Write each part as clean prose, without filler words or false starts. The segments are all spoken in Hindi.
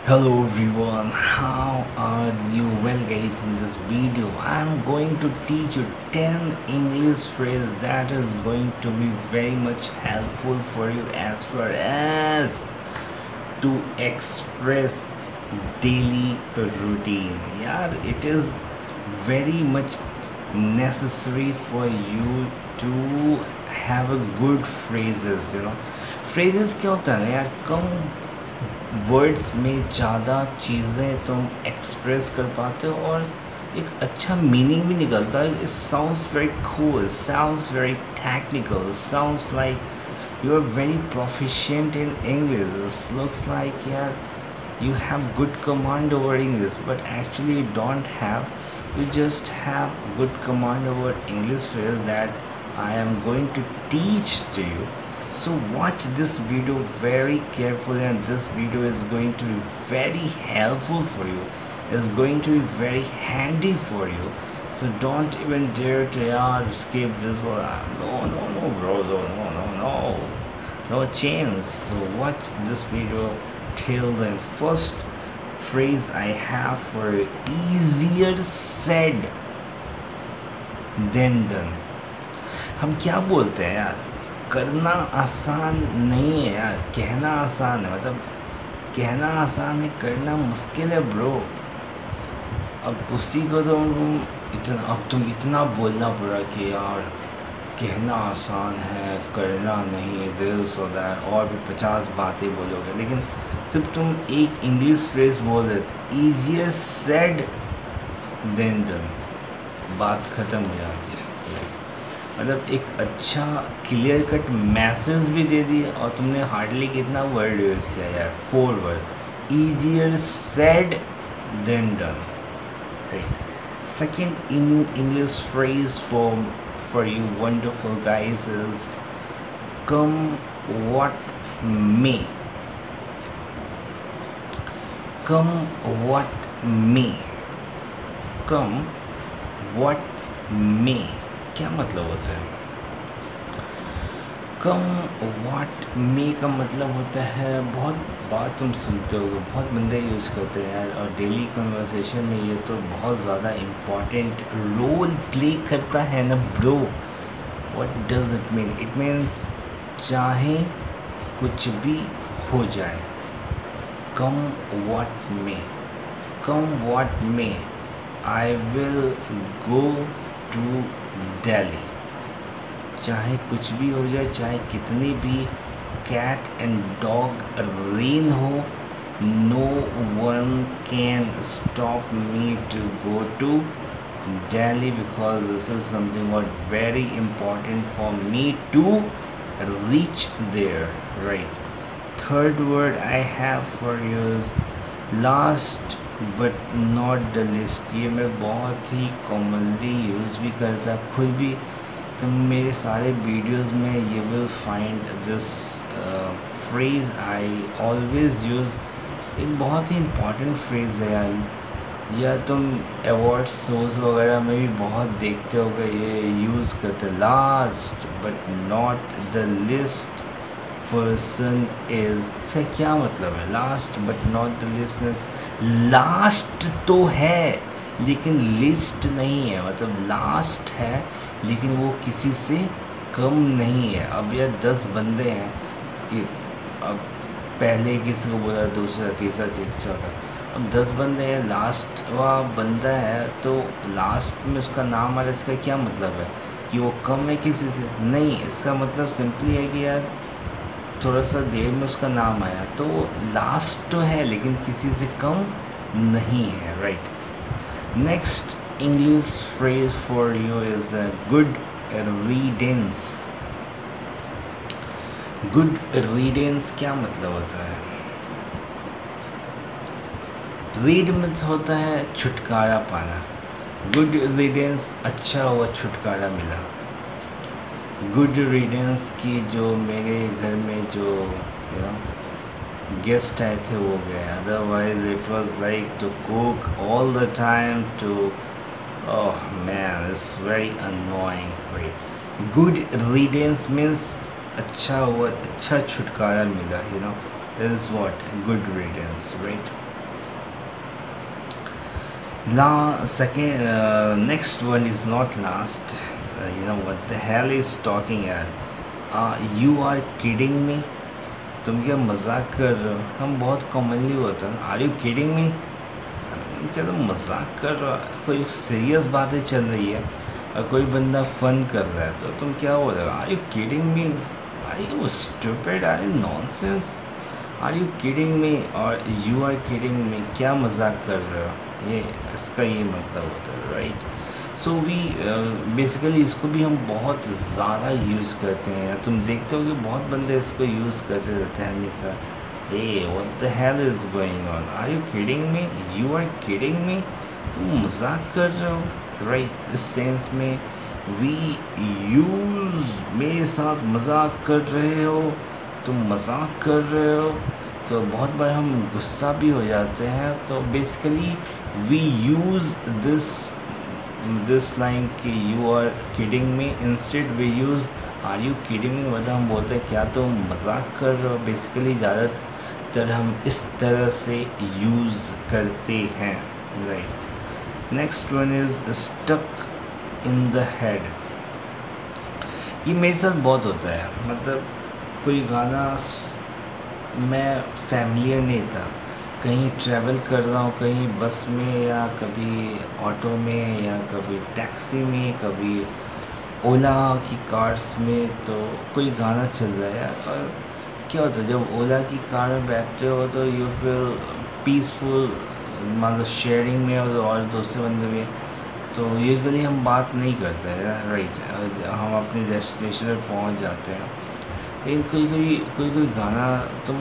Hello everyone, how are you? Well guys, in this video I'm going to teach you 10 English phrases that is going to be very much helpful for you as far as to express daily routine. Yeah, it is very much necessary for you to have a good phrases. phrases क्या होता है ना यार, कम वर्ड्स में ज़्यादा चीज़ें तुम एक्सप्रेस कर पाते हो और एक अच्छा मीनिंग भी निकलता है. It sounds very cool, sounds very technical, sounds like you are very proficient in English. This looks like, yeah, you have good command over English, but actually you don't have. You just have good command over English phrase that I am going to teach to you. So watch this video very carefully, and this video is going to be very helpful for you. It's going to be very handy for you. So don't even dare to skip this or no bro, no chance. So watch this video till the first phrase I have for easier said than done. हम क्या बोलते हैं यार, करना आसान नहीं है यार, कहना आसान है. मतलब कहना आसान है, करना मुश्किल है ब्रो. अब उसी को तो तुम इतना बोलना पड़ा कि यार कहना आसान है, करना नहीं, दिस और दैट, और भी 50 बातें बोलोगे, लेकिन सिर्फ तुम एक इंग्लिश फ्रेज बोल देते, ईजियर सेड देन डन, बात ख़त्म हो जाती है. मतलब एक अच्छा क्लियर कट मैसेज भी दे दिया और तुमने हार्डली कितना वर्ड यूज़ किया यार, 4 word. Easier said than done. Second in English phrase for you wonderful guys is come what may. Come what may. Come what may. क्या मतलब होता है? कम वाट मे का मतलब होता है, बहुत बात तुम सुनते हो, बहुत बंदे यूज़ करते हैं यार, और डेली कन्वर्सेशन में ये तो बहुत ज़्यादा इम्पॉर्टेंट रोल प्ले करता है ना bro. What does it mean? It means चाहे कुछ भी हो जाए, come what may. Come what may, I will go to Delhi. चाहे कुछ भी हो जाए, चाहे कितनी भी कैट एंड डॉग रेन हो, no one can stop me to go to Delhi because this is something what very important for me to reach there. Right. Third word I have for you is last but not the list. ये मैं बहुत ही कॉमनली यूज़ भी करता, खुद भी. तुम मेरे सारे वीडियोस में ये will find this phrase I always use. एक बहुत ही इम्पॉर्टेंट फ्रेज़ है यार. या तुम अवार्ड शोज़ वगैरह में भी बहुत देखते हो कि ये यूज़ करते, last but not the list person is. इसका क्या मतलब है? Last but not the list means last तो है लेकिन लिस्ट नहीं है. मतलब लास्ट है लेकिन वो किसी से कम नहीं है. अब यार 10 बंदे हैं कि अब पहले किसी को बोला, दूसरा, तीसरा, चौथा, अब 10 बंदे हैं, लास्ट वह बंदा है तो लास्ट में उसका नाम आ रहा है. इसका क्या मतलब है? कि वो कम है किसी से? नहीं, इसका मतलब सिंपली है कि यार थोड़ा सा देर में उसका नाम आया तो लास्ट तो है लेकिन किसी से कम नहीं है. Right. Next English phrase for you is good riddance. Good riddance क्या मतलब होता है? रीड मीन्स होता है छुटकारा पाना. गुड रिडेंस, अच्छा हुआ छुटकारा मिला. गुड रिडेंस की जो मेरे घर में जो गेस्ट आए थे वो गए, otherwise it was like to cook all the time too, oh man it's very annoying. Right. Good riddance means अच्छा हुआ, अच्छा छुटकारा मिला. This is what good riddance. Right. Next one is not last. You know what the hell is talking यार. You are kidding me. तुम क्या मजाक कर रहे हो? हम बहुत कॉमनली होता है. Are you kidding me? क्या तुम मजाक कर रहे हो? कोई सीरियस बातें चल रही है और कोई बंदा फन कर रहा है तो तुम क्या बोल रहे हो? Are you kidding me? Are you stupid? Are you nonsense? Are you kidding me? और you are kidding me. क्या मजाक कर रहे हो? ये इसका ये मतलब होता है, राइट. सो वी बेसिकली इसको भी हम बहुत ज़्यादा यूज़ करते हैं. तुम देखते हो कि बहुत बंदे इसको यूज़ करते रहते हैं हमेशा. A what the hell is going on? Are you kidding me? You are kidding me. तुम मजाक कर रहे हो, राइट. इस सेंस में वी यूज़ मेरे साथ मजाक कर रहे हो, तुम मजाक कर रहे हो. तो बहुत बार हम गुस्सा भी हो जाते हैं. तो basically we use this line कि you are kidding me. Instead we use are you kidding me. मतलब हम बोलते हैं क्या तुम मजाक कर रहे हो. बेसिकली ज़्यादातर हम इस तरह से यूज़ करते हैं, right. Next one is stuck in the head. ये मेरे साथ बहुत होता है. मतलब कोई गाना मैं फैमिलियर नहीं था, कहीं ट्रैवल कर रहा हूँ, कहीं बस में या कभी ऑटो में या कभी टैक्सी में, कभी ओला की कार्स में, तो कोई गाना चल रहा है. और क्या होता है जब ओला की कार में बैठते हो तो यू फील पीसफुल. मान लो शेयरिंग में और दूसरे बंदे में तो यूजुअली हम बात नहीं करते हैं, राइट. हम अपनी डेस्टिनेशन पर पहुँच जाते हैं. लेकिन कोई गाना तुम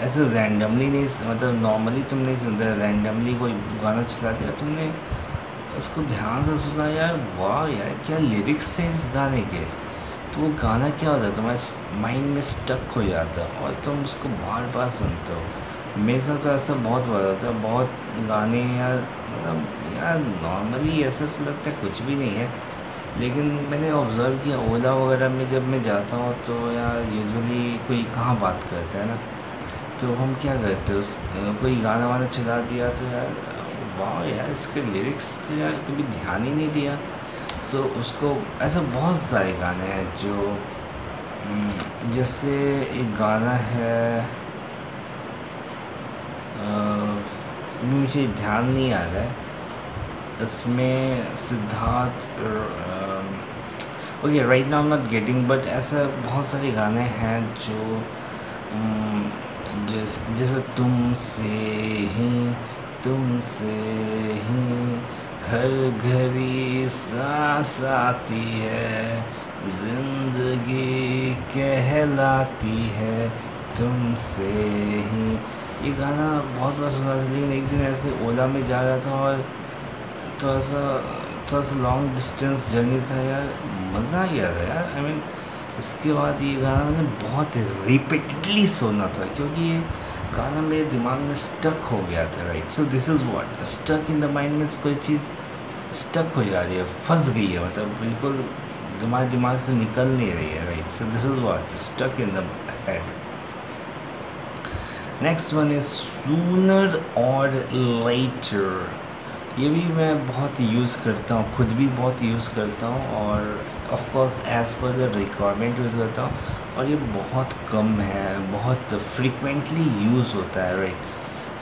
ऐसे रैंडमली नहीं, मतलब नॉर्मली तुम नहीं सुनते. रैंडमली कोई गाना चला दिया तुमने, उसको ध्यान से सुना, यार वाह यार क्या लिरिक्स हैं इस गाने के. तो वो गाना क्या होता है तुम्हारे माइंड में स्टक हो जाता है और तुम उसको बार बार सुनते हो. मेरे साथ तो ऐसा बहुत बार होता है. बहुत गाने यार मतलब यार नॉर्मली ऐसा लगता है कुछ भी नहीं है, लेकिन मैंने ऑब्ज़र्व किया ओला वगैरह में जब मैं जाता हूँ तो यार यूजुअली कोई कहाँ बात करता है ना. तो हम क्या करते हैं कोई गाना वाना चला दिया तो यार वाह यार इसके लिरिक्स तो यार कभी ध्यान ही नहीं दिया. सो उसको ऐसा बहुत सारे गाने हैं जो जैसे एक गाना है मुझे ध्यान नहीं आ रहा है. इसमें Siddharth okay right now I am not getting, but ऐसा बहुत सारे गाने हैं जो जैसे तुमसे ही हर घड़ी सांस आती है, जिंदगी कहलाती है तुमसे ही. ये गाना बहुत बार सुना था. लेकिन एक दिन ऐसे ओला में जा रहा था और थोड़ा सा लॉन्ग डिस्टेंस जर्नी था यार, मज़ा आ गया था यार. आई मीन इसके बाद ये गाना मैंने बहुत रिपीटेडली सुना था क्योंकि ये गाना मेरे दिमाग में स्टक हो गया था, right. So this is what stuck in the mind में. कोई चीज़ स्टक हो जा रही है, फंस गई है, मतलब बिल्कुल दिमाग से निकल नहीं रही है, right. So this is what stuck in the head. Next one is sooner और लेटर. ये भी मैं बहुत यूज़ करता हूँ, खुद भी बहुत यूज़ करता हूँ और of course as per the requirement use करता हूँ. और ये बहुत कम है, बहुत फ्रीक्वेंटली यूज़ होता है, राइट.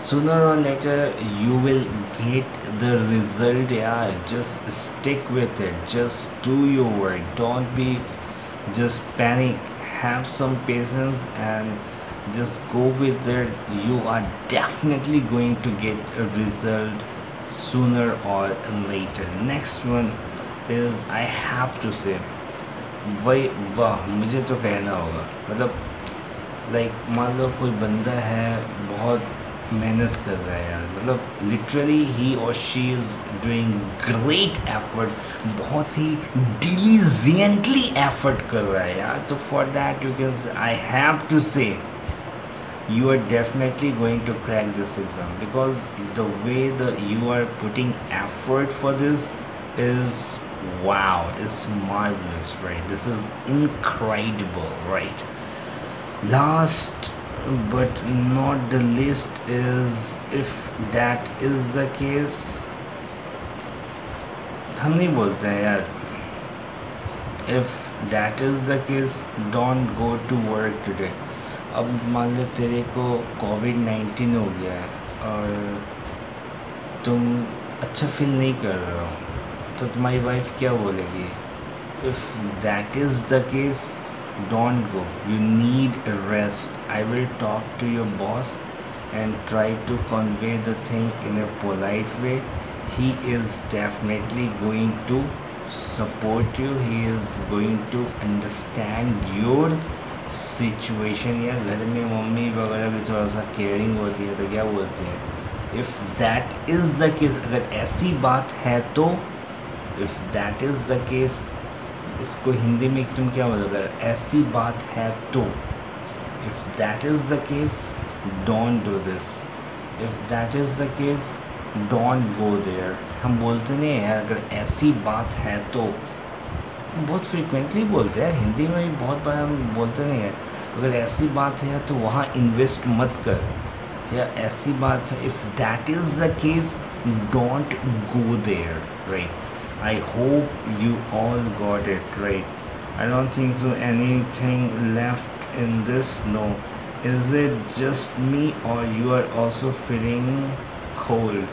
सूनर और later you will get the result यार. Just stick with it, just do your work, don't be just panic, have some patience and just go with it. You are definitely going to get a result sooner or later. Next one is I have to say वही वाह मुझे तो कहना होगा. मतलब लाइक मान लो कोई बंदा है बहुत मेहनत कर रहा है यार, मतलब लिटरली ही और she is doing great effort, बहुत ही डिलीजिएंटली एफर्ट कर रहा है यार. तो for that you can I have to say you are definitely going to crack this exam because the way you are putting effort for this is wow, is marvelous, right. This is incredible, right. Last but not the least is, if that is the case, हम नहीं बोलते हैं यार, if that is the case don't go to work today. अब मान लो तेरे को कोविड-19 हो गया है और तुम अच्छा फील नहीं कर रहे हो, तो तुम्हारी वाइफ क्या बोलेगी? If that is the case don't go, you need rest. I will talk to your boss and try to convey the thing in a polite way. He is definitely going to support you, he is going to understand your situation। या घर में मम्मी वगैरह भी थोड़ा सा केयरिंग होती है, तो क्या बोलते हैं? If that is the case, अगर ऐसी बात है तो, if that is the case, इसको हिंदी में तुम क्या बोलोगे? अगर ऐसी बात है तो, if that is the case don't do this, if that is the case don't go there। हम बोलते नहीं हैं यार, अगर ऐसी बात है तो, बहुत फ्रीक्वेंटली बोलते हैं यार, हिंदी में भी बहुत बार हम बोलते नहीं हैं, अगर ऐसी बात है तो वहाँ इन्वेस्ट मत कर, या ऐसी बात है, if that is the case don't go there, right. I hope you all got it right. I don't think so anything left in this, no. Is it just me or you are also feeling cold?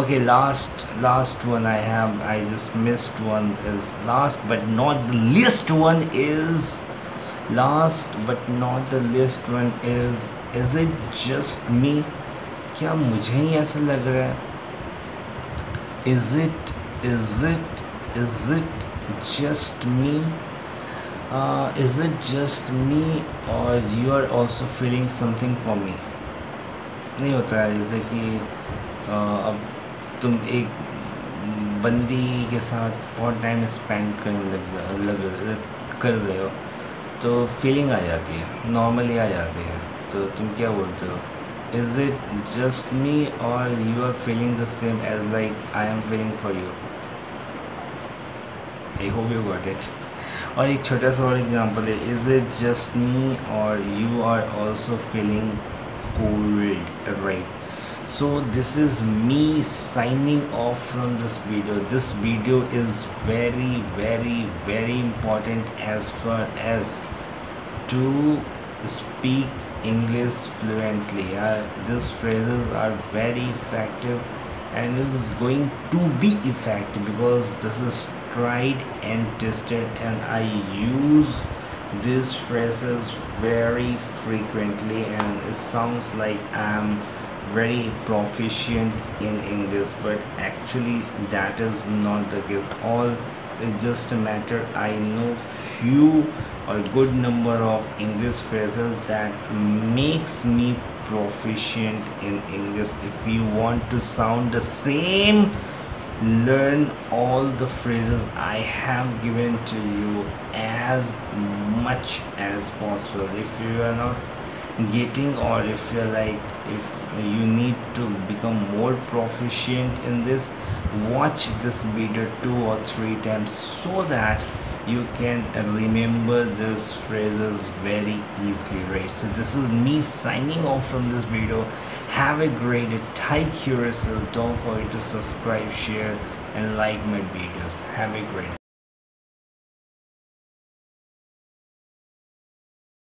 Okay, last one I just missed one is last but not the least one is is it just me? क्या मुझे ही ऐसा लग रहा है? Is it just me? Is it just me or you are also feeling something for me? नहीं होता है, जैसे कि अब तुम एक बंदी के साथ बहुत टाइम स्पेंड करने कर रहे हो, तो फीलिंग आ जाती है, नॉर्मली आ जाती है, तो तुम क्या बोलते हो? Is it just me or you are feeling the same as like I am feeling for you? I hope you got it। और एक छोटा सा और एग्जांपल है, इज़ इट जस्ट मी और you are also feeling cold, right. So this is me signing off from this video. This video is very very very important as far as to speak English fluently। These phrases are very effective and this is going to be effective because this is tried and tested and I use these phrases very frequently and it sounds like I'm very proficient in English, but actually that is not the case। All it's just a matter I know few or good number of English phrases that makes me proficient in English। If you want to sound the same, learn all the phrases I have given to you as much as possible। If you are not getting or if you're like, if you need to become more proficient in this, watch this video 2 or 3 times so that you can remember these phrases very easily, right? So this is me signing off from this video। Have a great day, take care of yourself, don't forget to subscribe, share and like my videos। Have a great day।